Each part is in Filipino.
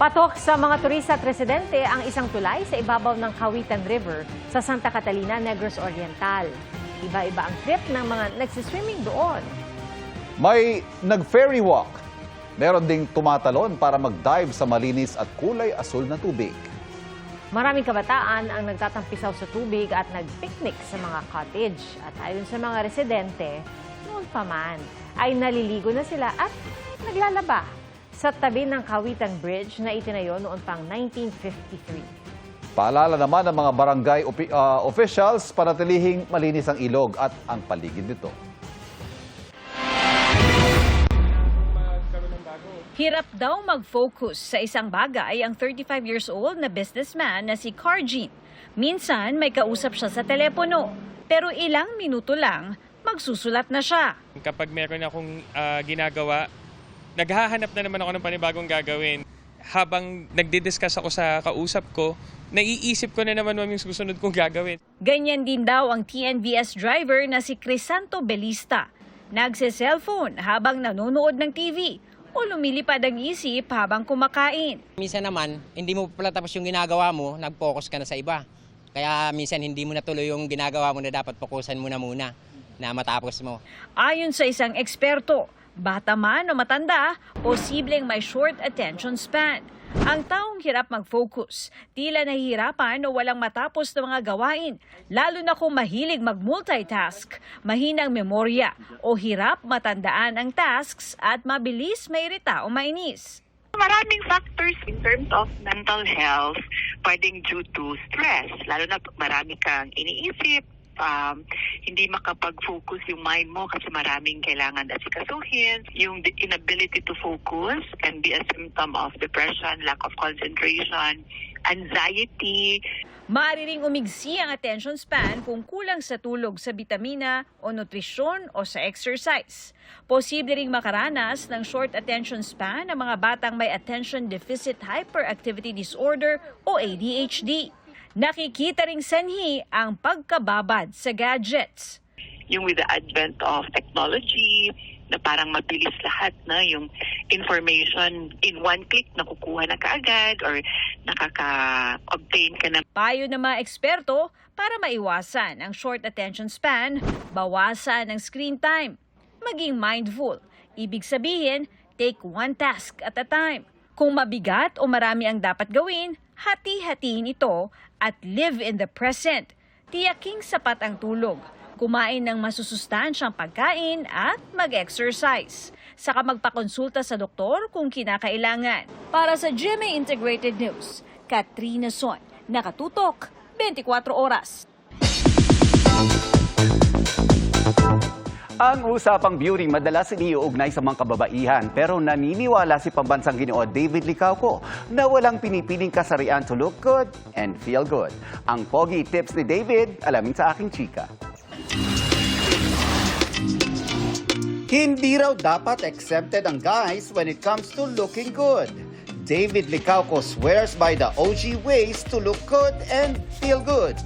Patok sa mga turista at residente ang isang tulay sa ibabaw ng Cawitan River sa Santa Catalina, Negros Oriental. Iba-iba ang trip ng mga nagsiswimming doon. May nag-ferry walk. Meron ding tumatalon para mag-dive sa malinis at kulay asul na tubig. Maraming kabataan ang nagtatampisaw sa tubig at nag-picnic sa mga cottage. At ayon sa mga residente, noon pa man ay naliligo na sila at naglalaba sa tabi ng Cawitan Bridge na itinayo noon pang 1953. Paalala naman ng mga barangay officials para tilihing malinis ang ilog at ang paligid nito. Hirap daw mag-focus sa isang bagay ang 35 years old na businessman na si Carjean. Minsan may kausap siya sa telepono, pero ilang minuto lang magsusulat na siya. Kapag meron akong ginagawa, naghahanap na naman ako ng panibagong gagawin. Habang nagdi-discuss ako sa kausap ko, naiisip ko na naman yung susunod kong gagawin. Ganyan din daw ang TNVS driver na si Crisanto Belista. Nagse-cellphone habang nanonood ng TV o lumilipad ang isip habang kumakain. Minsan naman, hindi mo pala tapos yung ginagawa mo, nag-focus ka na sa iba. Kaya minsan hindi mo natuloy yung ginagawa mo na dapat fokusan mo na muna na matapos mo. Ayon sa isang eksperto, bata man o matanda, posibleng may short attention span. Ang taong hirap mag-focus, tila nahihirapan o walang matapos na mga gawain, lalo na kung mahilig mag-multitask, mahinang memorya o hirap matandaan ang tasks at mabilis mairita o mainis. Maraming factors in terms of mental health pwedeng due to stress, lalo na marami kang iniisip, hindi makapag-focus yung mind mo kasi maraming kailangan asikasuhin. Yung inability to focus can be a symptom of depression, lack of concentration, anxiety. Maaari ring umigsi ang attention span kung kulang sa tulog sa bitamina o nutrisyon o sa exercise. Posible ring makaranas ng short attention span ang mga batang may attention deficit hyperactivity disorder o ADHD. Nakikita ring sanhi ang pagkababad sa gadgets. Yung with the advent of technology, na parang mabilis lahat na yung information in one click nakukuha na kaagad or nakaka-obtain ka na. Payo ng mga eksperto para maiwasan ang short attention span, bawasan ang screen time, maging mindful. Ibig sabihin, take one task at a time. Kung mabigat o marami ang dapat gawin, hati-hatiin ito at live in the present. Tiyaking sapat ang tulog, kumain ng masusustansyang pagkain at mag-exercise. Saka magpakonsulta sa doktor kung kinakailangan. Para sa GMA Integrated News, Katrina Son, nakatutok 24 oras. Ang usapang beauty madalas iniuugnay sa mga kababaihan pero naniniwala si pambansang Ginoo David Licauco na walang pinipiling kasarian to look good and feel good. Ang pogi tips ni David, alamin sa aking chika. Hindi raw dapat accepted ang guys when it comes to looking good. David Licauco swears by the OG ways to look good and feel good.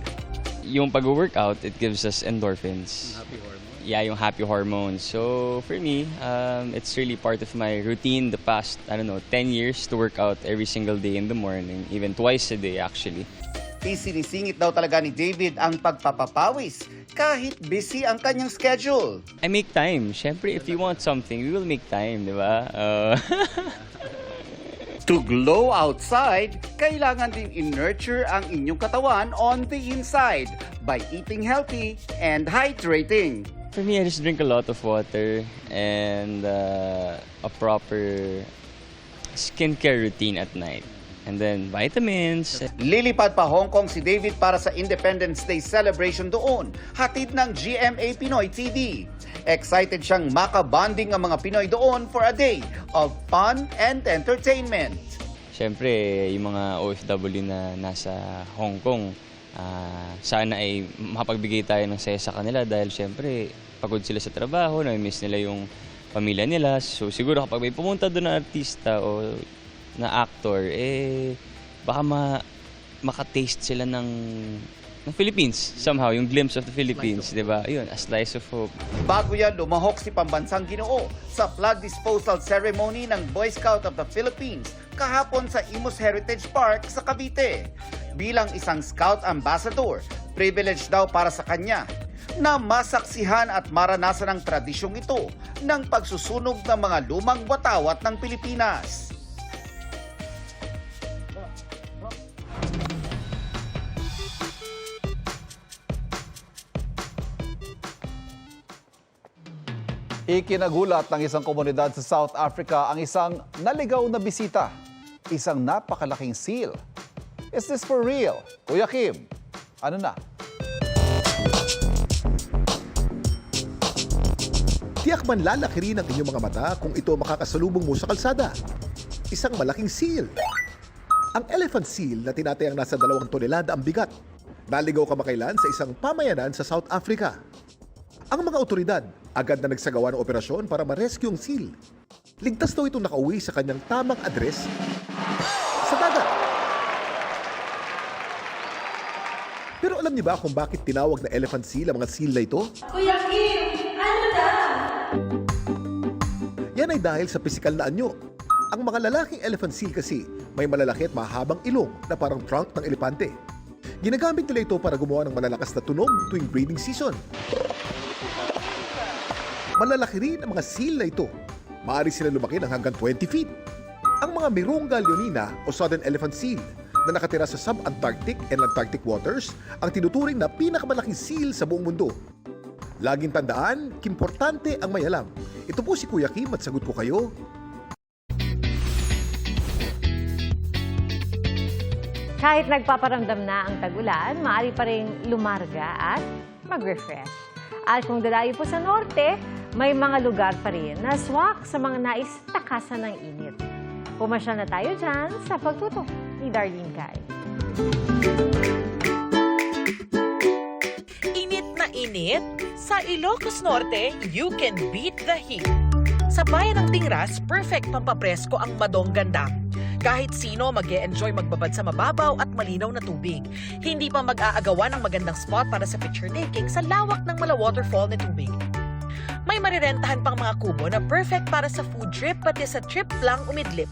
Yung pag-workout, it gives us endorphins. Yeah, yung happy hormones. So for me, it's really part of my routine the past, 10 years to work out every single day in the morning, even twice a day actually. Isinisingit daw talaga ni David ang pagpapapawis kahit busy ang kanyang schedule. I make time. Siyempre, if you want something, we will make time, di ba? To glow outside, kailangan din in-nurture ang inyong katawan on the inside by eating healthy and hydrating. For me, I just drink a lot of water and a proper skincare routine at night. And then vitamins. Lilipad pa Hong Kong si David para sa Independence Day celebration doon, hatid ng GMA Pinoy TV. Excited siyang makabanding ang mga Pinoy doon for a day of fun and entertainment. Siyempre, yung mga OFW na nasa Hong Kong, sana ay makapagbigay tayo ng saya sa kanila dahil siyempre pagod sila sa trabaho, na-miss nila yung pamilya nila. So siguro kapag may pumunta doon na artista o na actor, baka makataste sila ng Philippines somehow, yung glimpse of the Philippines, di ba? Ayun, a slice of hope. Bago yan, lumahok si Pambansang Ginoo sa flag disposal ceremony ng Boy Scout of the Philippines kahapon sa Imus Heritage Park sa Cavite. Bilang isang Scout Ambassador, privilege daw para sa kanya na masaksihan at maranasan ang tradisyong ito ng pagsusunog ng mga lumang watawat ng Pilipinas. Ikinagulat ng isang komunidad sa South Africa ang isang naligaw na bisita. Isang napakalaking seal. Is this for real? Kuya Kim, ano na? Tiyak man lalaki rin ang inyong mga mata kung ito makakasalubong mo sa kalsada. Isang malaking seal. Ang elephant seal na tinatayang nasa 2 tonelada ang bigat. Naligaw kamakailan sa isang pamayanan sa South Africa. Ang mga otoridad agad na nagsagawa ng operasyon para ma-rescue ang seal. Ligtas daw itong nakauwi sa kanyang tamang address sa dagat. Pero alam niyo ba kung bakit tinawag na elephant seal ang mga seal na ito? Kuya Kim, ano na? Yan ay dahil sa pisikal na anyo. Ang mga lalaking elephant seal kasi may malalaki at mahabang ilong na parang trunk ng elepante. Ginagamit nila ito para gumawa ng malalakas na tunog tuwing breeding season. Malalaki rin ang mga seal na ito. Maaari sila lumaki ng hanggang 20 feet. Ang mga Virunga leonina o southern elephant seal na nakatira sa sub-Antarctic and Antarctic waters ang tinuturing na pinakamalaking seal sa buong mundo. Laging tandaan, importante ang may alam. Ito po si Kuya Kim at sagot ko kayo. Kahit nagpaparamdam na ang tag-ulan, maaari pa rin lumarga at mag-refresh. At kung dadayo po sa norte, may mga lugar pa rin na swak sa mga nais takasan ng init. Pumasyal na tayo dyan sa pagtutok ni Darlene Kai. Init na init? Sa Ilocos Norte, you can beat the heat. Sa bayan ng Tingras, perfect pampapresko ang Madongan Dam. Kahit sino mag-e-enjoy magbabad sa mababaw at malinaw na tubig. Hindi pa mag-aagawan ng magandang spot para sa picture taking sa lawak ng mala waterfall na tubig. May marirentahan pang mga kubo na perfect para sa food trip pati sa trip lang umidlip.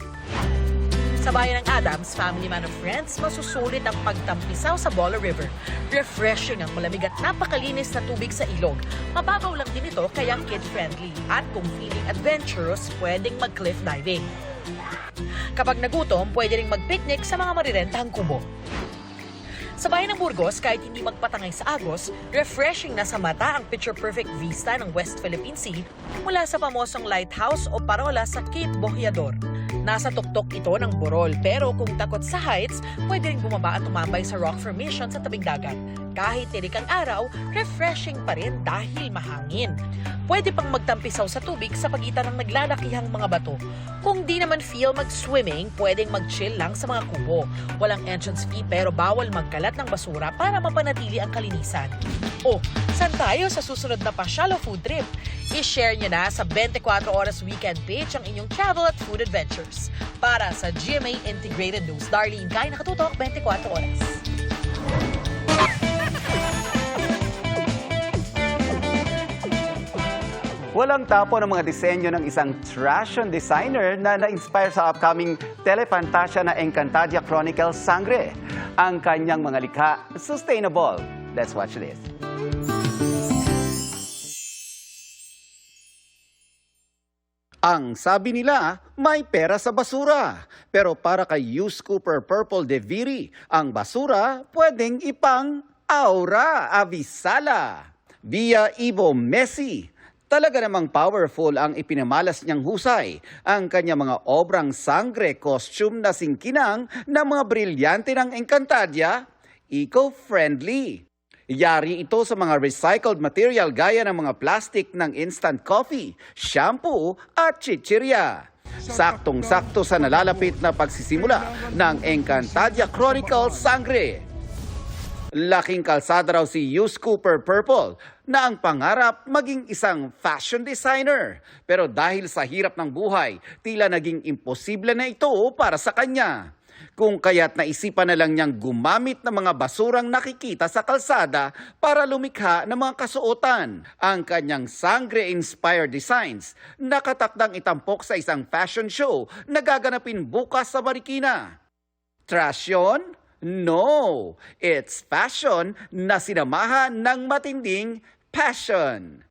Sa bayan ng Adams, family man of friends, masusulit ang pagtampisaw sa Bola River. Refreshing ang malamig at napakalinis na tubig sa ilog. Mababaw lang din ito kaya kid-friendly. At kung feeling adventurous, pwedeng mag-cliff diving. Kapag nagutom, pwede ring mag-picnic sa mga marirentahang kubo. Sa bayan ng Burgos, kahit hindi magpatangay sa agos, refreshing na sa mata ang picture-perfect vista ng West Philippine Sea mula sa pamosong lighthouse o parola sa Cape Bohiador. Nasa tuktok ito ng Borol, pero kung takot sa heights, pwede ring bumaba at tumambay sa rock formation sa tabing dagat. Kahit tirik ang araw, refreshing pa rin dahil mahangin. Pwede pang magtampisaw sa tubig sa pagitan ng naglalakihang mga bato. Kung di naman feel mag-swimming, pwedeng mag-chill lang sa mga kubo. Walang entrance fee pero bawal magkalat ng basura para mapanatili ang kalinisan. O, saan tayo sa susunod na pasyal o food trip? I-share nyo na sa 24 Oras Weekend page ang inyong travel at food adventures. Para sa GMA Integrated News, Darlene Kai, nakatutok 24 oras. Walang tapo ng mga disenyo ng isang fashion designer na na-inspire sa upcoming telefantasya na Encantadia Chronicles Sangre. Ang kanyang mga likha, sustainable. Let's watch this. Ang sabi nila, may pera sa basura. Pero para kay Yus Cooper Purple de Viri, ang basura pwedeng ipang aura, avisala. Via Ivo Messi, talaga namang powerful ang ipinamalas niyang husay. Ang kanyang mga obrang sangre costume na singkinang ng mga brilyante ng Encantadia, eco-friendly. Yari ito sa mga recycled material gaya ng mga plastic ng instant coffee, shampoo at chichirya. Saktong-sakto sa nalalapit na pagsisimula ng Encantadia Chronicles Sangre. Laking kalsada raw si Yus Cooper Purple na ang pangarap maging isang fashion designer. Pero dahil sa hirap ng buhay, tila naging imposible na ito para sa kanya. Kung kaya't naisipan na lang niyang gumamit ng mga basurang nakikita sa kalsada para lumikha ng mga kasuotan. Ang kanyang sangre-inspired designs nakatakdang itampok sa isang fashion show na gaganapin bukas sa Marikina. Trash yun? No! It's fashion na sinamahan ng matinding passion.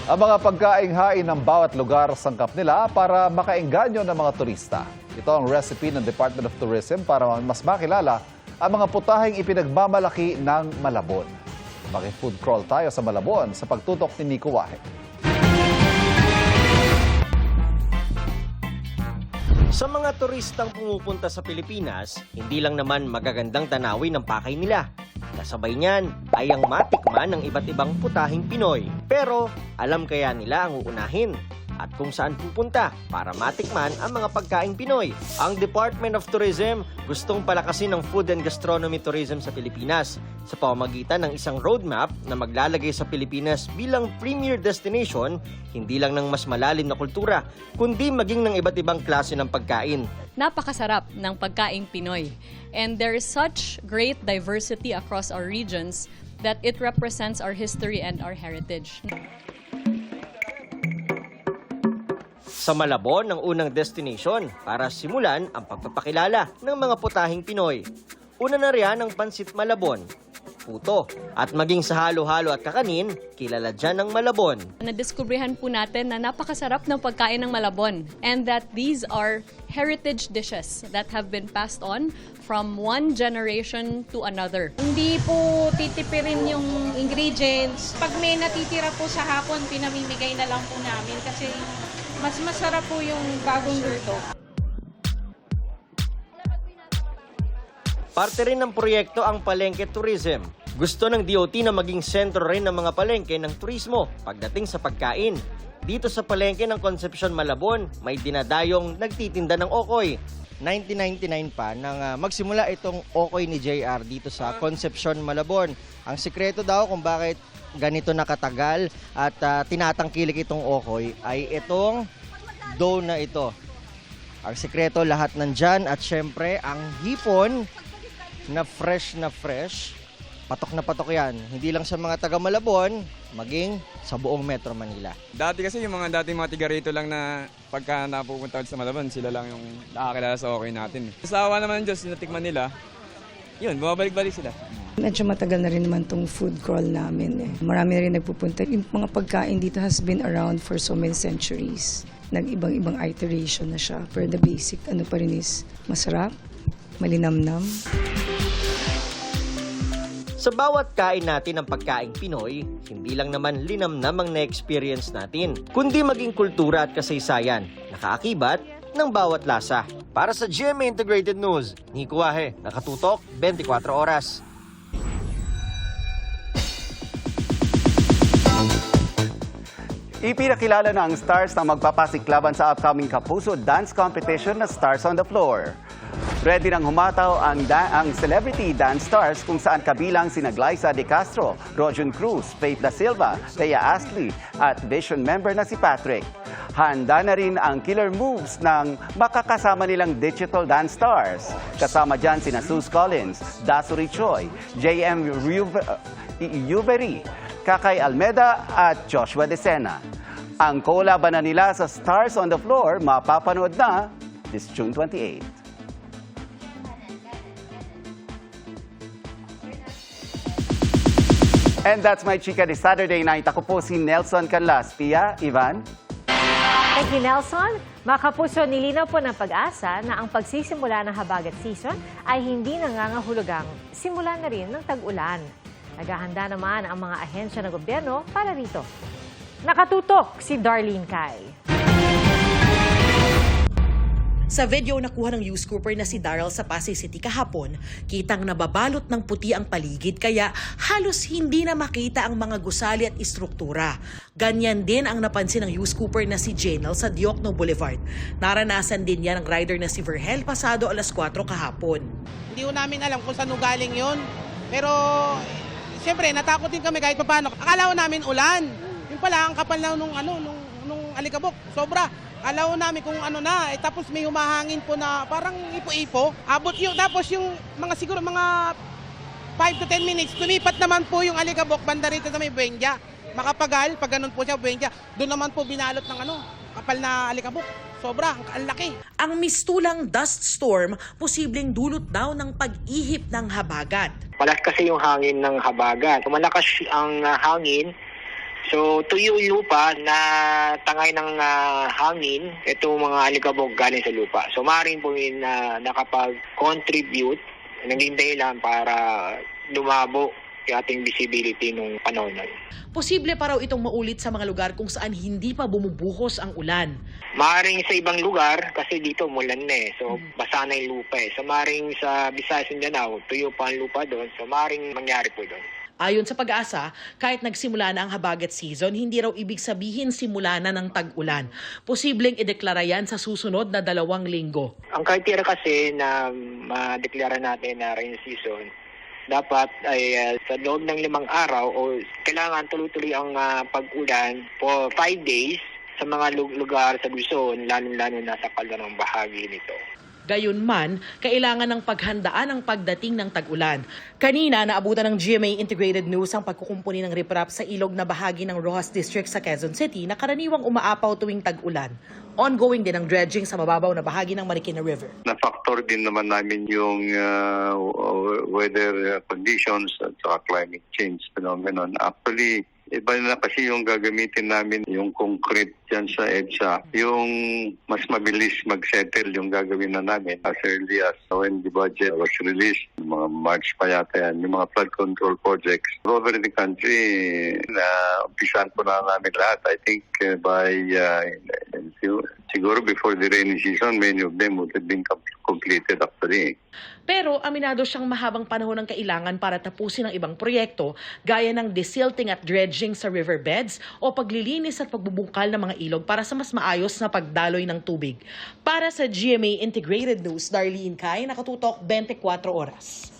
Ang mga pagkaing-hain ng bawat lugar sangkap nila para makaengganyo ng mga turista. Ito ang recipe ng Department of Tourism para mas makilala ang mga putaheng ipinagmamalaki ng Malabon. Maki-food crawl tayo sa Malabon sa pagtutok ni Nico Wahe. Sa mga turistang pumupunta sa Pilipinas, hindi lang naman magagandang tanawin ang pakay nila. Kasabay niyan ay ang matikman ng iba't ibang putahing Pinoy. Pero alam kaya nila ang uunahin at kung saan pupunta para matikman ang mga pagkaing Pinoy. Ang Department of Tourism gustong palakasin ang food and gastronomy tourism sa Pilipinas sa pamamagitan ng isang roadmap na maglalagay sa Pilipinas bilang premier destination, hindi lang ng mas malalim na kultura, kundi maging ng iba't ibang klase ng pagkain. Napakasarap ng pagkaing Pinoy. And there is such great diversity across our regions that it represents our history and our heritage. Sa Malabon ang unang destination para simulan ang pagpapakilala ng mga putahing Pinoy. Una na riyan ang Pansit Malabon, puto, at maging sa halo-halo at kakanin, kilala dyan ang Malabon. Nadiskubrihan po natin na napakasarap ng pagkain ng Malabon and that these are heritage dishes that have been passed on from one generation to another. Hindi po titipirin yung ingredients. Pag may natitira po sa hapon, pinamimigay na lang po namin kasi mas masarap po yung bagong luto. Parte rin ng proyekto ang Palengke Tourism. Gusto ng DOT na maging sentro rin ng mga palengke ng turismo pagdating sa pagkain. Dito sa palengke ng Concepcion Malabon, may dinadayong nagtitinda ng okoy. 1999 pa nang magsimula itong okoy ni JR dito sa Concepcion Malabon. Ang sikreto daw kung bakit ganito nakatagal at tinatangkilik itong okoy ay itong dough na ito. Ang sikreto lahat nandyan at syempre ang hipon na fresh, patok na patok yan. Hindi lang sa mga taga Malabon, maging sa buong Metro Manila. Dati kasi yung mga dating mga tiga rito lang na pagka napupunta sa Malabon, sila lang yung nakakilala sa okay natin. Sa awa naman ng Diyos, natikman nila, yun, bumabalik-balik sila. Medyo matagal na rin naman tong food crawl namin. Marami na rin nagpupunta. Yung mga pagkain dito has been around for so many centuries. Nag-ibang-ibang iteration na siya. Pero the basic, ano pa rin is masarap, malinamnam. Sa bawat kain natin ng pagkaing Pinoy, hindi lang naman linamnam ang na-experience natin, kundi maging kultura at kasaysayan, nakaakibat ng bawat lasa. Para sa GMA Integrated News, Nico Wahe, nakatutok 24 oras. Ipinakilala na ang stars na magpapasiklaban sa upcoming Kapuso Dance Competition na Stars on the Floor. Ready nang humataw ang celebrity dance stars kung saan kabilang sina Glyza De Castro, Rojan Cruz, Faith Da Silva, Thea Astley at Vision member na si Patrick. Handa na rin ang killer moves ng makakasama nilang digital dance stars. Kasama dyan sina Sus Collins, Dasuri Choi, JM Yuberi, Kakay Almeda at Joshua Decena. Ang kolaban nila sa Stars on the Floor mapapanood na this June 28. And that's my chika this Saturday night. Ako po si Nelson Canlas. Pia, Ivan. Thank you, Nelson. Mga kapuso, nilinaw po ng Pag-asa na ang pagsisimula ng habagat season ay hindi nangangahulugang simula na rin ng tag-ulan. Naghahanda naman ang mga ahensya ng gobyerno para rito. Nakatutok si Darlene Kai. Sa video nakuha ng news scooper na si Daryl sa Pasay City kahapon, kitang nababalot ng puti ang paligid kaya halos hindi na makita ang mga gusali at istruktura. Ganyan din ang napansin ng news scooper na si Janel sa Diokno Boulevard. Naranasan din yan ng rider na si Verhel pasado alas 4 kahapon. Hindi ko namin alam kung saan galing yun. Pero siyempre natakot din kami kahit paano. Akala ko namin ulan. Yung pala ang kapal na nung alikabok. Sobra. Kala ko namin kung ano na, tapos may humahangin po na parang ipo-ipo. Abot yung, tapos yung mga siguro mga 5 to 10 minutes, lumipat naman po yung alikabok banda rito sa may Buendia. Makapagal, pag ganun po siya, Buendia, doon naman po binalot ng kapal na alikabok. Sobra, ang laki. Ang mistulang dust storm, posibleng dulot daw ng pag-ihip ng habagat. Malas kasi yung hangin ng habagat. Malakas ang hangin. So, tuyo yung lupa na tangay ng hangin, itong mga alikabok galing sa lupa. So, maaaring po yun na nakapag-contribute, naging dahilan para lumabo yung ating visibility nung panahon na yun. Posible pa raw itong maulit sa mga lugar kung saan hindi pa bumubuhos ang ulan. Maaaring sa ibang lugar, kasi dito mulan na so basa na yung lupa So, maaaring sa Visayas and Mindanao, tuyo pa ang lupa doon. So, maaaring mangyari po doon. Ayon sa Pag-asa, kahit nagsimula na ang habagat season, hindi raw ibig sabihin simula na ng tag-ulan. Posibleng ideklara yan sa susunod na 2 linggo. Ang criteria kasi na madeklara natin na rain season, dapat ay sa loob ng 5 araw o kailangan tuloy-tuloy ang pag-ulan for 5 days sa mga lugar sa Luzon, lalo-lalo na sa kalurang bahagi nito. Gayunman, kailangan ng paghandaan ang pagdating ng tag-ulan. Kanina, naabutan ng GMA Integrated News ang pagkukumpuni ng riprap sa ilog na bahagi ng Rojas District sa Quezon City na karaniwang umaapaw tuwing tag-ulan. Ongoing din ang dredging sa mababaw na bahagi ng Marikina River. Na-factor din naman namin yung weather conditions at saka climate change phenomenon. Actually, iba na kasi yung gagamitin namin, yung concrete dyan sa EDSA. Yung mas mabilis mag-settle yung gagawin na namin as early as when the budget was released. Mga March pa yata yan. Yung mga flood control projects. All over the country, umpisan po na namin lahat. I think by siguro before the rainy season, many of them would have been completed actually. Pero aminado siyang mahabang panahon ang kailangan para tapusin ang ibang proyekto gaya ng desilting at dredging sa riverbeds o paglilinis at pagbubungkal ng mga ilog para sa mas maayos na pagdaloy ng tubig. Para sa GMA Integrated News, Darlene Kai, nakatutok 24 oras.